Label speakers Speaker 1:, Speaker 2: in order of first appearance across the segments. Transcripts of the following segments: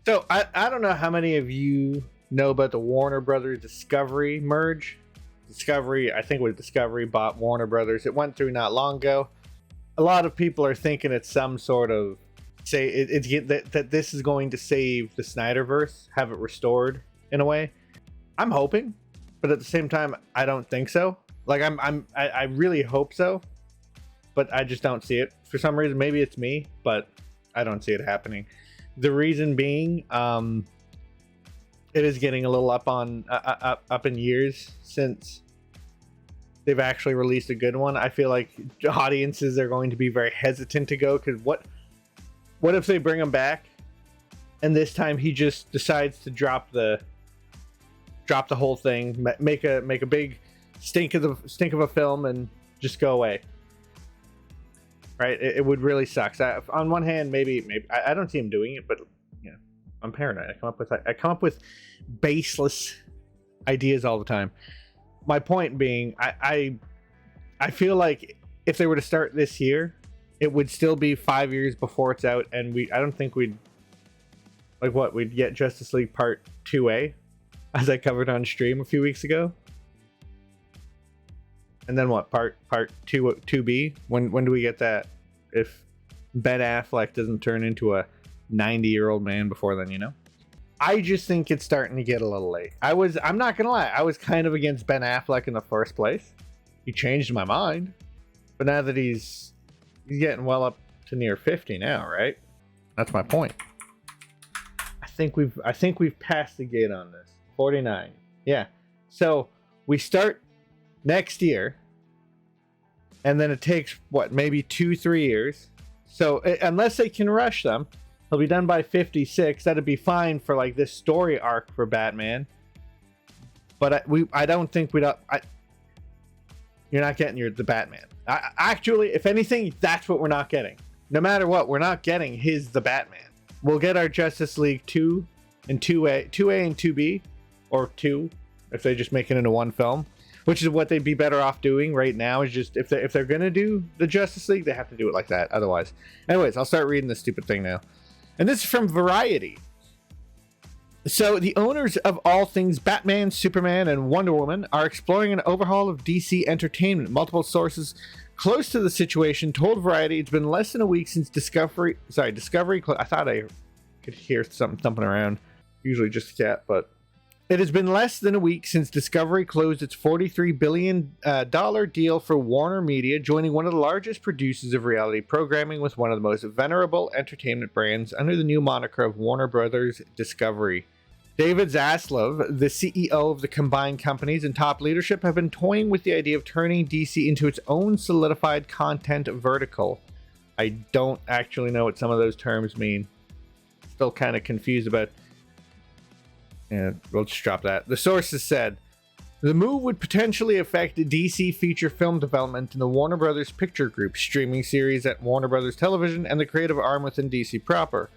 Speaker 1: So I don't know how many of you know about the Warner Brothers Discovery merge. Discovery, I think it was Discovery bought Warner Brothers. It went through not long ago. A lot of people are thinking it's some sort of that this is going to save the Snyderverse, have it restored in a way. I'm hoping, but at the same time, I don't think so. Like I really hope so, but I just don't see it for some reason. Maybe it's me, but I don't see it happening. The reason being, it is getting a little up in years since they've actually released a good one. I feel like audiences are going to be very hesitant to go because what if they bring him back, and this time he just decides to drop the whole thing, make a big stink of a film, and just go away. Right, it would really suck. So on one hand, maybe I don't see him doing it, but I'm paranoid. I come up with baseless ideas all the time. My point being, I feel like if they were to start this year, it would still be 5 years before it's out, and I don't think we'd get Justice League Part 2A, as I covered on stream a few weeks ago. And then what? Part 2B? When do we get that? If Ben Affleck doesn't turn into a 90-year-old man before then, I just think it's starting to get a little late. I'm not gonna lie, I was kind of against Ben Affleck in the first place. He changed my mind, but now that he's getting well up to near 50 now, right? That's my point. I think we've passed the gate on this. 49. Yeah. So we start next year, and then it takes maybe 2-3 years. So unless they can rush them, he'll be done by 56. That'd be fine for like this story arc for Batman. But I don't think you're not getting the Batman. Actually, if anything, that's what we're not getting. No matter what, we're not getting the Batman. We'll get our Justice League 2 and 2A and 2B, or 2 if they just make it into one film, which is what they'd be better off doing right now. Is just if they're gonna do the Justice League, they have to do it like that. Otherwise, anyways, I'll start reading this stupid thing now. And this is from Variety. So the owners of all things Batman, Superman, and Wonder Woman are exploring an overhaul of DC Entertainment. Multiple sources close to the situation told Variety it's been less than a week since Discovery. I thought I could hear something thumping around. Usually just a cat, but it has been less than a week since Discovery closed its $43 billion deal for Warner Media, joining one of the largest producers of reality programming with one of the most venerable entertainment brands under the new moniker of Warner Brothers Discovery. David Zaslav, the CEO of the combined companies, and top leadership have been toying with the idea of turning DC into its own solidified content vertical. I don't actually know what some of those terms mean. Still kind of confused about. Yeah, we'll just drop that. The sources said the move would potentially affect DC feature film development in the Warner Brothers Picture Group, streaming series at Warner Brothers Television, and the creative arm within DC proper,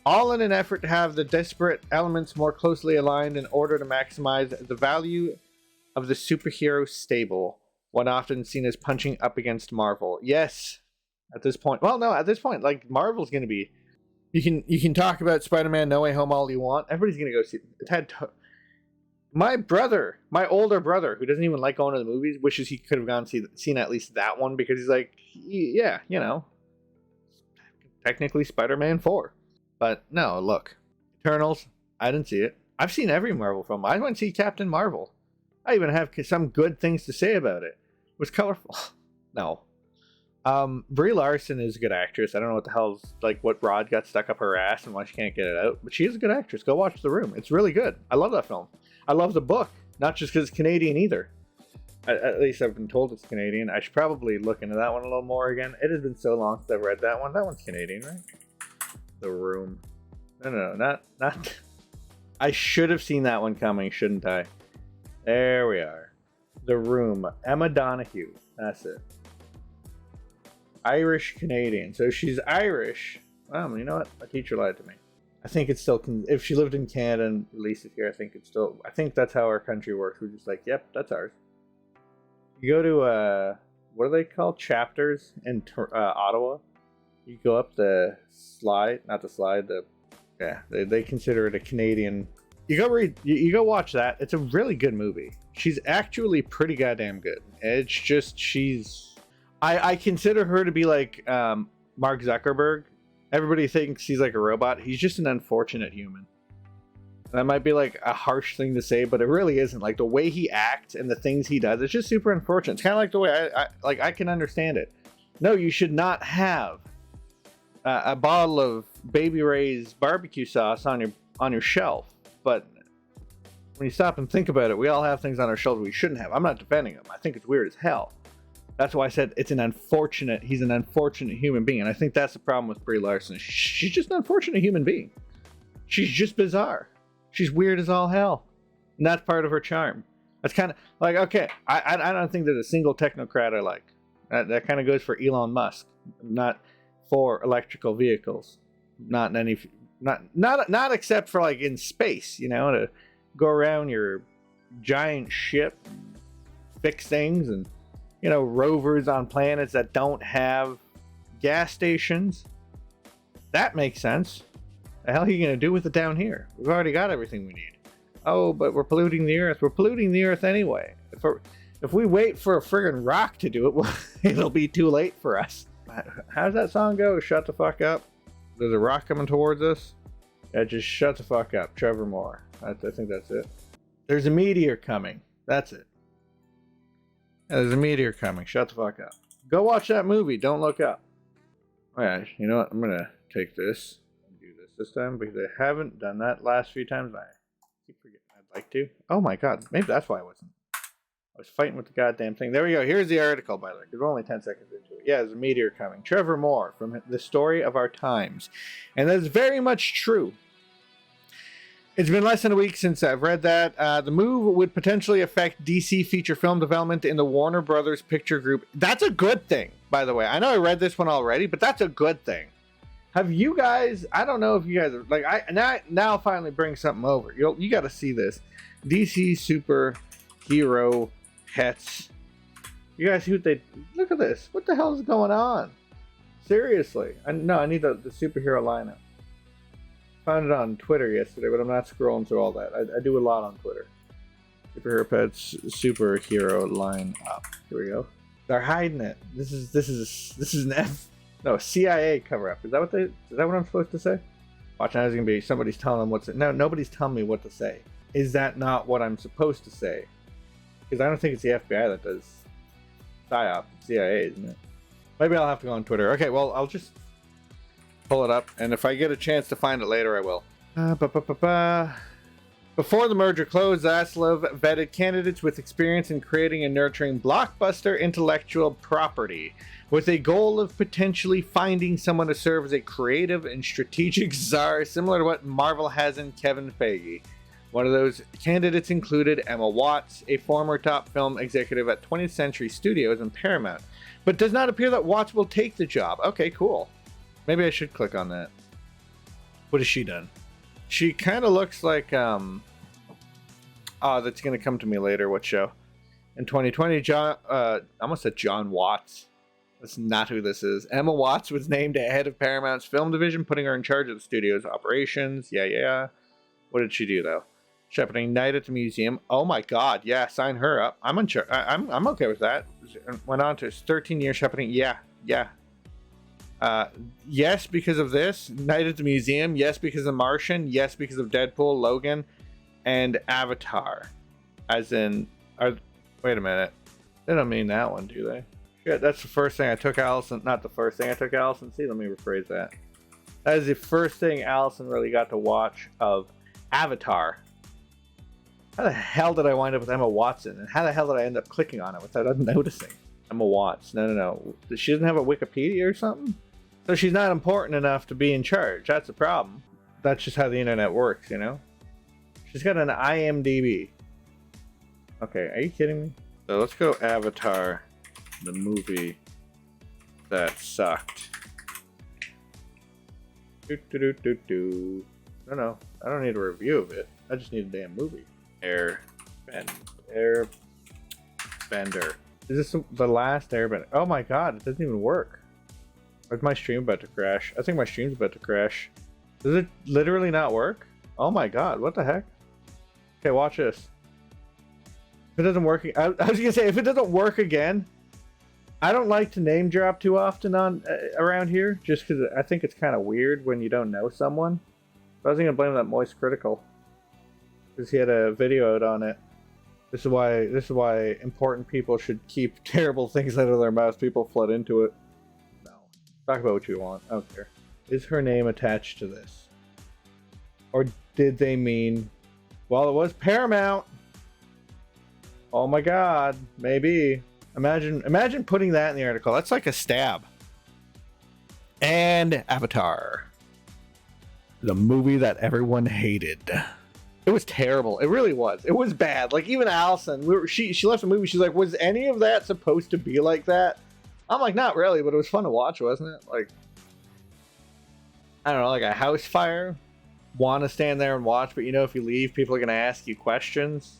Speaker 1: all in an effort to have the disparate elements more closely aligned in order to maximize the value of the superhero stable, one often seen as punching up against Marvel. Yes, at this point. Well, no, at this point, like Marvel's going to be. You can talk about Spider-Man No Way Home all you want. Everybody's gonna go see it. My older brother, who doesn't even like going to the movies, wishes he could have gone seen at least that one, because he's like, yeah, technically Spider-Man 4. But no, look, Eternals, I didn't see it. I've seen every Marvel film. I went to see Captain Marvel. I even have some good things to say about it. It was colorful. No. Brie Larson is a good actress. I don't know what the hell's what rod got stuck up her ass and why she can't get it out, but she is a good actress. Go watch The Room. It's really good. I love that film. I love the book, not just because it's Canadian either. At least I've been told it's Canadian. I should probably look into that one a little more again. It has been so long since I've read that one. That one's Canadian, right? The Room. No, not. I should have seen that one coming, shouldn't I? There we are. The Room. Emma Donoghue. That's it. Irish Canadian. So she's Irish. Well, you know what? My teacher lied to me. I think it's still, if she lived in Canada and released it here, I think that's how our country works. We're just like, yep, that's ours. You go to, what are they called? Chapters in Ottawa. You go up the slide, not the slide, the Yeah, they consider it a Canadian. You go read, you go watch that. It's a really good movie. She's actually pretty goddamn good. It's just I consider her to be like Mark Zuckerberg. Everybody thinks he's like a robot. He's just an unfortunate human. That might be like a harsh thing to say, but it really isn't. Like the way he acts and the things he does, it's just super unfortunate. It's kind of like the way I can understand it. No, you should not have a bottle of Baby Ray's barbecue sauce on your shelf. But when you stop and think about it, we all have things on our shelves we shouldn't have. I'm not defending him. I think it's weird as hell. That's why I said he's an unfortunate human being. And I think that's the problem with Brie Larson. She's just an unfortunate human being. She's just bizarre. She's weird as all hell. And that's part of her charm. That's kind of like, okay, I don't think there's a single technocrat I like. That kind of goes for Elon Musk, not for electrical vehicles. Not except for like in space, you know, to go around your giant ship, fix things, and you know, rovers on planets that don't have gas stations. That makes sense. The hell are you gonna do with it down here? We've already got everything we need. Oh, but we're polluting the earth. We're polluting the earth anyway. If we wait for a friggin' rock to do it, well, it'll be too late for us. How's that song go? Shut the fuck up. There's a rock coming towards us. Yeah, just shut the fuck up. Trevor Moore. I think that's it. There's a meteor coming. That's it. Yeah, there's a meteor coming. Shut the fuck up. Go watch that movie. Don't look up. Oh, yeah, you know what? I'm going to take this and do this time because I haven't done that last few times. I keep forgetting I'd like to. Oh my god. Maybe that's why I was fighting with the goddamn thing. There we go. Here's the article, by the way, because we're only 10 seconds into it. Yeah, there's a meteor coming. Trevor Moore from The Story of Our Times. And that's very much true. It's been less than a week since I've read that. The move would potentially affect DC feature film development in the Warner Brothers Picture Group. That's a good thing, by the way. I know I read this one already, but that's a good thing. Have you guys, I don't know if you guys are, like, now finally bring something over. You got to see this. DC superhero pets. You guys see what they, look at this. What the hell is going on? Seriously. I need the superhero lineup. Found it on Twitter yesterday, but I'm not scrolling through all that. I do a lot on Twitter. Superhero pets, superhero line up. Here we go. They're hiding it. This is an CIA cover up. Is that what I'm supposed to say? Watch now, there's gonna be somebody's telling them what to. No, nobody's telling me what to say. Is that not what I'm supposed to say? Because I don't think it's the FBI that does PSYOP. It's CIA, isn't it? Maybe I'll have to go on Twitter. Okay, well, I'll just pull it up, and if I get a chance to find it later, I will. Before the merger closed, Zaslav vetted candidates with experience in creating and nurturing blockbuster intellectual property, with a goal of potentially finding someone to serve as a creative and strategic czar, similar to what Marvel has in Kevin Feige. One of those candidates included Emma Watts, a former top film executive at 20th Century Studios and Paramount, but does not appear that Watts will take the job. Okay, cool. Maybe I should click on that. What has she done? She kind of looks like, oh, that's going to come to me later. What show? In 2020, I almost said John Watts. That's not who this is. Emma Watts was named head of Paramount's film division, putting her in charge of the studio's operations. Yeah. What did she do, though? Shepherding Night at the Museum. Oh my god, yeah, sign her up. I'm okay with that. Went on to 13 years shepherding. Yeah. Yes, because of this. Night at the Museum. Yes, because of Martian. Yes, because of Deadpool, Logan, and Avatar. As in, wait a minute. They don't mean that one, do they? Yeah, that's the first thing I took Allison. Not the first thing I took Allison. See, let me rephrase that. That is the first thing Allison really got to watch of Avatar. How the hell did I wind up with Emma Watson? And how the hell did I end up clicking on it without noticing? Emma Watts. No. She doesn't have a Wikipedia or something? So she's not important enough to be in charge. That's the problem. That's just how the internet works, you know? She's got an IMDb. Okay, are you kidding me? So let's go Avatar, the movie that sucked. No, I don't need a review of it. I just need a damn movie. Airbender. Is this the last Airbender? Oh my god, it doesn't even work. Is my stream about to crash? I think my stream's about to crash. Does it literally not work? Oh my god, what the heck? Okay, watch this. If it doesn't work, I was gonna say, if it doesn't work again, I don't like to name drop too often on around here, just because I think it's kind of weird when you don't know someone. But I was gonna blame that Moist Critical, because he had a video out on it. This is why important people should keep terrible things out of their mouths. People flood into it. No, talk about what you want. I don't care. Is her name attached to this, or did they mean? Well, it was Paramount. Oh my god, maybe. Imagine putting that in the article. That's like a stab. And Avatar. The movie that everyone hated. It was terrible. It really was. It was bad. Like, even Allison, she left the movie. She's like, was any of that supposed to be like that? I'm like, not really, but it was fun to watch, wasn't it? Like, I don't know, like a house fire. Want to stand there and watch, but you know, if you leave, people are going to ask you questions.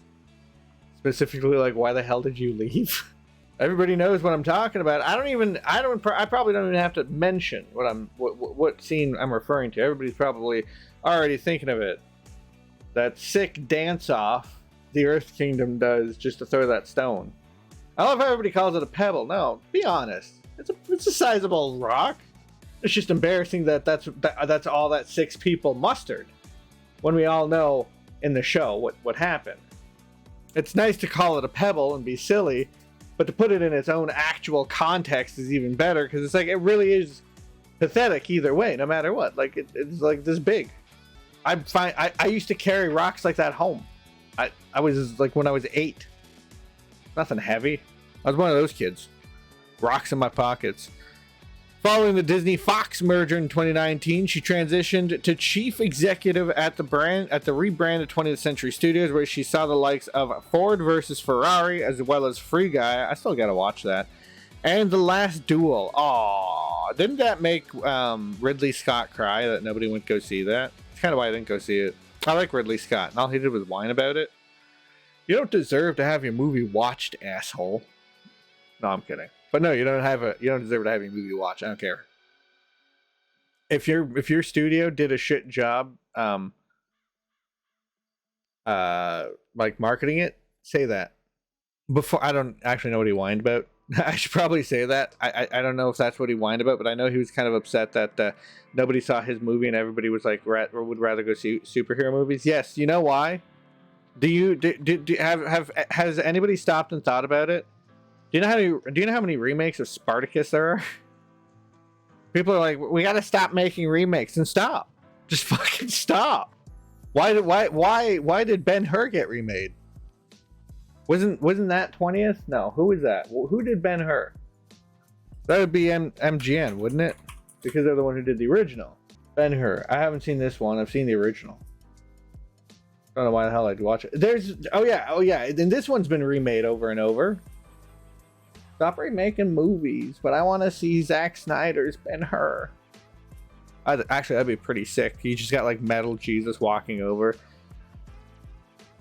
Speaker 1: Specifically, like, why the hell did you leave? Everybody knows what I'm talking about. I probably don't even have to mention what scene I'm referring to. Everybody's probably already thinking of it. That sick dance off the Earth Kingdom does just to throw that stone. I love how everybody calls it a pebble. No, be honest. It's a sizable rock. It's just embarrassing that that's all that 6 people mustered. When we all know in the show what happened. It's nice to call it a pebble and be silly, but to put it in its own actual context is even better, because it's like, it really is pathetic either way, no matter what. Like, it's like this big. I'm fine. I used to carry rocks like that home. I was like, when I was 8. Nothing heavy. I was one of those kids. Rocks in my pockets. Following the Disney-Fox merger in 2019, she transitioned to chief executive at the rebranded 20th Century Studios, where she saw the likes of Ford versus Ferrari, as well as Free Guy. I still gotta watch that. And The Last Duel. Aww, didn't that make Ridley Scott cry that nobody went to go see that? It's kind of why I didn't go see it. I like Ridley Scott, and all he did was whine about it. You don't deserve to have your movie watched, asshole. No, I'm kidding. But no, you don't deserve to have your movie watched. I don't care. If your studio did a shit job, like marketing it, say that. Before, I don't actually know what he whined about. I should probably say that. I don't know if that's what he whined about, but I know he was kind of upset that nobody saw his movie and everybody was like, would rather go see superhero movies. Yes, you know why? Has anybody stopped and thought about it? Do you know how many remakes of Spartacus there are? People are like, we got to stop making remakes, and stop. Just fucking stop. Why did Ben-Hur get remade? Wasn't that 20th? No, who was that? Who did Ben-Hur? That would be MGM, wouldn't it? Because they're the one who did the original. Ben-Hur. I haven't seen this one. I've seen the original. Don't know why the hell I'd watch it. Oh yeah. And this one's been remade over and over. Stop remaking movies, but I want to see Zack Snyder's Ben-Hur. Actually, that'd be pretty sick. You just got like metal Jesus walking over.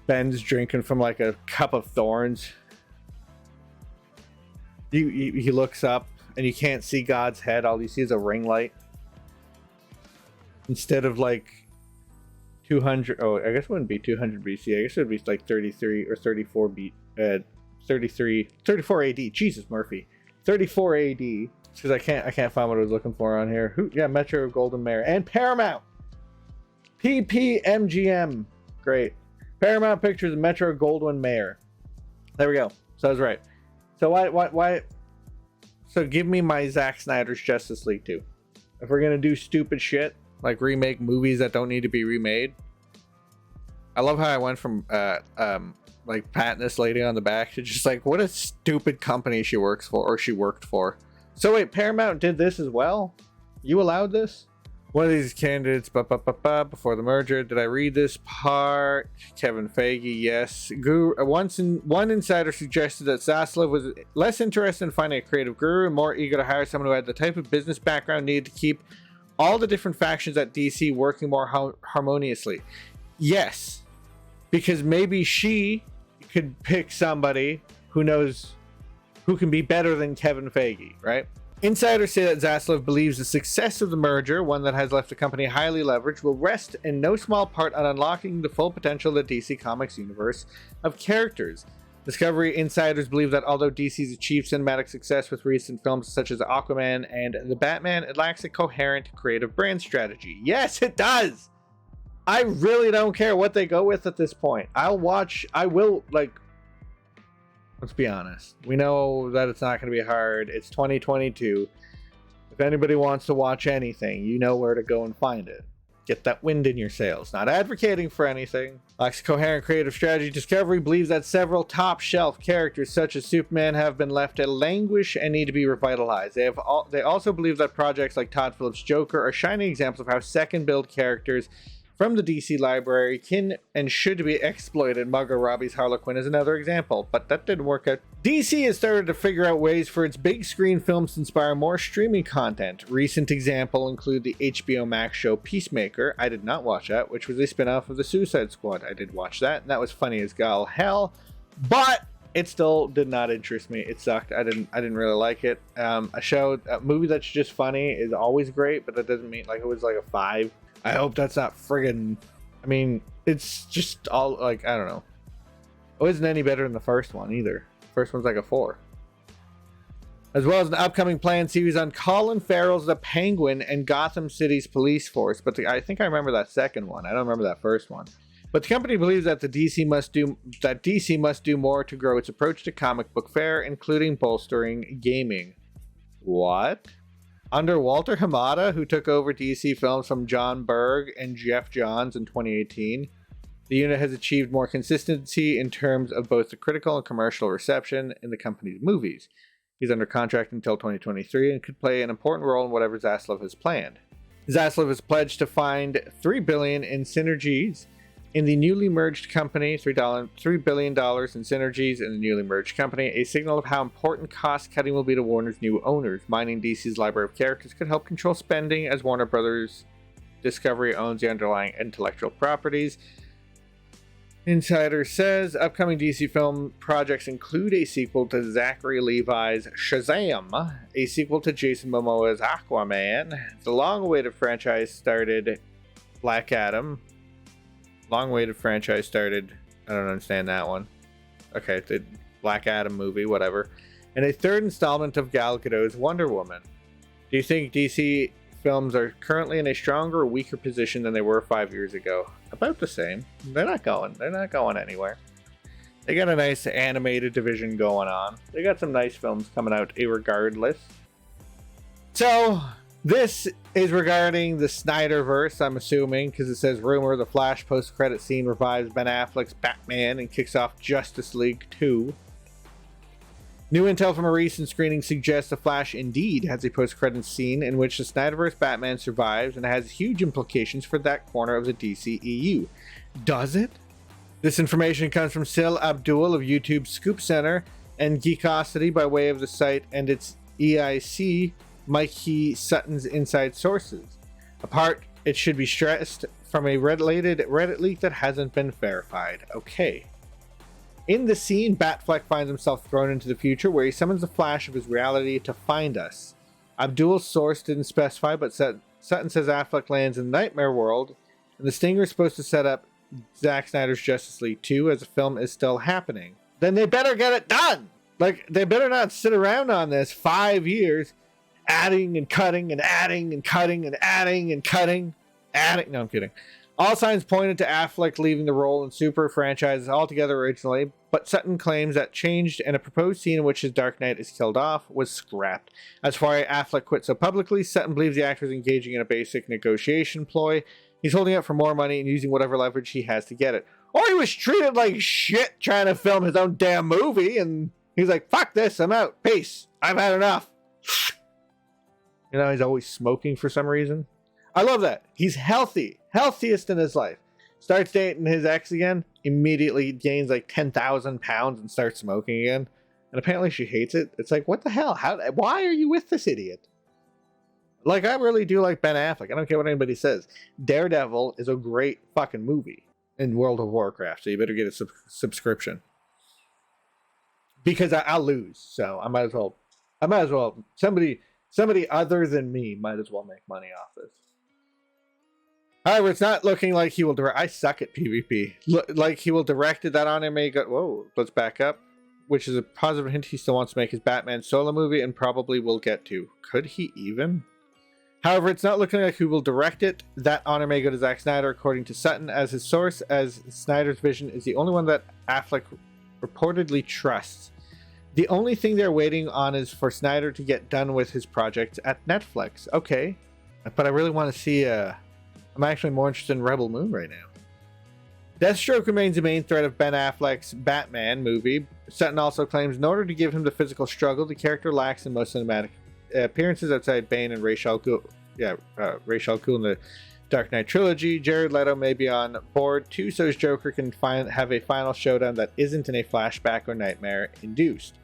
Speaker 1: Ben's drinking from like a cup of thorns. He looks up and you can't see God's head. All you see is a ring light. Instead of like 200, oh, I guess it wouldn't be 200 BC. I guess it would be like 33 or 34 34 AD. Jesus, Murphy. 34 AD. Because I can't find what I was looking for on here. Yeah, Metro Golden Mare and Paramount. PPMGM. Great. Paramount Pictures Metro Goldwyn Mayer. There we go. So I was right. So why? So give me my Zack Snyder's Justice League 2. If we're gonna do stupid shit like remake movies that don't need to be remade. I love how I went from like patting this lady on the back to just like, what a stupid company she works for, or she worked for. So wait, Paramount did this as well? You allowed this? One of these candidates before the merger. Did I read this part? Kevin Feige, yes. One insider suggested that Zaslav was less interested in finding a creative guru and more eager to hire someone who had the type of business background needed to keep all the different factions at DC working more harmoniously. Yes, because maybe she could pick somebody who knows, who can be better than Kevin Feige, right? Insiders say that Zaslav believes the success of the merger, one that has left the company highly leveraged, will rest in no small part on unlocking the full potential of the DC Comics universe of characters. Discovery insiders believe that although DC's achieved cinematic success with recent films such as Aquaman and The Batman, it lacks a coherent creative brand strategy. Yes, it does! I really don't care what they go with at this point. Let's be honest. We know that it's not going to be hard. It's 2022. If anybody wants to watch anything, you know where to go and find it. Get that wind in your sails. Not advocating for anything. Lacks a coherent creative strategy. Discovery believes that several top-shelf characters such as Superman have been left to languish and need to be revitalized. They also believe that projects like Todd Phillips' Joker are shining examples of how second-build characters from the DC library can and should be exploited. Margot Robbie's Harley Quinn is another example, but that didn't work out. DC has started to figure out ways for its big screen films to inspire more streaming content. Recent examples include the HBO Max show Peacemaker. I did not watch that, which was a spin-off of the Suicide Squad. I did watch that, and that was funny as all hell, but it still did not interest me. It sucked. I didn't really like it. A movie that's just funny is always great, but that doesn't mean like it was like a 5. I hope that's not friggin'... I mean, it's just all, like, I don't know. It wasn't any better than the first one, either. First one's like a 4. As well as an upcoming planned series on Colin Farrell's The Penguin and Gotham City's police force. But I think I remember that second one. I don't remember that first one. But the company believes that DC must do more to grow its approach to comic book fare, including bolstering gaming. What? Under Walter Hamada, who took over DC Films from John Berg and Jeff Johns in 2018, the unit has achieved more consistency in terms of both the critical and commercial reception in the company's movies. He's under contract until 2023 and could play an important role in whatever Zaslav has planned. Zaslav has pledged to find $3 billion in synergies in the newly merged company, $3 billion in synergies in the newly merged company, a signal of how important cost-cutting will be to Warner's new owners. Mining DC's library of characters could help control spending as Warner Brothers Discovery owns the underlying intellectual properties. Insider says upcoming DC film projects include a sequel to Zachary Levi's Shazam, a sequel to Jason Momoa's Aquaman, the long-awaited franchise started Black Adam. Long-awaited franchise started. I don't understand that one. Okay, the Black Adam movie, whatever. And a third installment of Gal Gadot's Wonder Woman. Do you think DC films are currently in a stronger or weaker position than they were 5 years ago? About the same. They're not going anywhere. They got a nice animated division going on. They got some nice films coming out irregardless. So, this is regarding the Snyderverse, I'm assuming, because it says rumor the Flash post-credit scene revives Ben Affleck's Batman and kicks off Justice League 2. New intel from a recent screening suggests the Flash indeed has a post-credit scene in which the Snyderverse Batman survives and has huge implications for that corner of the DCEU. Does it? This information comes from Sil Abdul of YouTube Scoop Center and Geekosity by way of the site and its EIC Mikey Sutton's inside sources. Apart, it should be stressed, from a related Reddit leak that hasn't been verified. Okay. In the scene, Batfleck finds himself thrown into the future where he summons the Flash of his reality to find us. Abdul's source didn't specify, but Sutton says Affleck lands in Nightmare World, and the Stinger is supposed to set up Zack Snyder's Justice League 2 as the film is still happening. Then they better get it done! Like, they better not sit around on this 5 years adding and cutting and adding and cutting and adding and cutting. No, I'm kidding. All signs pointed to Affleck leaving the role in Super franchises altogether originally, but Sutton claims that changed and a proposed scene in which his Dark Knight is killed off was scrapped. As far as Affleck quit so publicly, Sutton believes the actor is engaging in a basic negotiation ploy. He's holding out for more money and using whatever leverage he has to get it. Or he was treated like shit trying to film his own damn movie, and he's like, fuck this, I'm out. Peace. I've had enough. You know, he's always smoking for some reason. I love that. He's healthy. Healthiest in his life. Starts dating his ex again. Immediately gains like 10,000 pounds and starts smoking again. And apparently she hates it. It's like, what the hell? Why are you with this idiot? Like, I really do like Ben Affleck. I don't care what anybody says. Daredevil is a great fucking movie in World of Warcraft. So you better get a subscription. Because I'll lose. So I might as well. Somebody Somebody other than me might as well make money off this. However, it's not looking like he will direct. I suck at PvP. Like he will direct it. That anime got. Whoa, let's back up. Which is a positive hint he still wants to make his Batman solo movie and probably will get to. Could he even? However, it's not looking like he will direct it. That honor may go to Zack Snyder, according to Sutton, as his source, as Snyder's vision is the only one that Affleck reportedly trusts. The only thing they're waiting on is for Snyder to get done with his project at Netflix. Okay, but I really want to see I'm actually more interested in Rebel Moon right now. Deathstroke remains the main threat of Ben Affleck's Batman movie. Sutton also claims in order to give him the physical struggle, the character lacks in most cinematic appearances outside Bane and Ra's al Ghul. Ra's al Ghul in the Dark Knight trilogy. Jared Leto may be on board too, so his Joker can have a final showdown that isn't in a flashback or nightmare induced.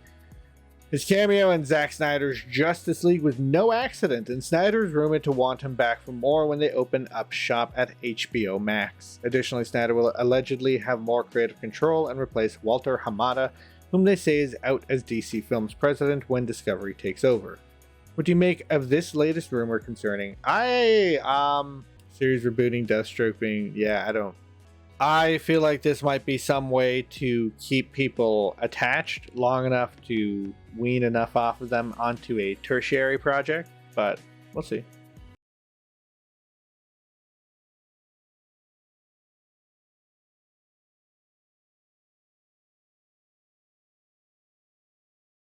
Speaker 1: His cameo in Zack Snyder's Justice League was no accident, and Snyder is rumored to want him back for more when they open up shop at HBO Max. Additionally, Snyder will allegedly have more creative control and replace Walter Hamada, whom they say is out as DC Films president when Discovery takes over. What do you make of this latest rumor concerning series rebooting, Deathstroke being... I feel like this might be some way to keep people attached long enough to wean enough off of them onto a tertiary project, but we'll see.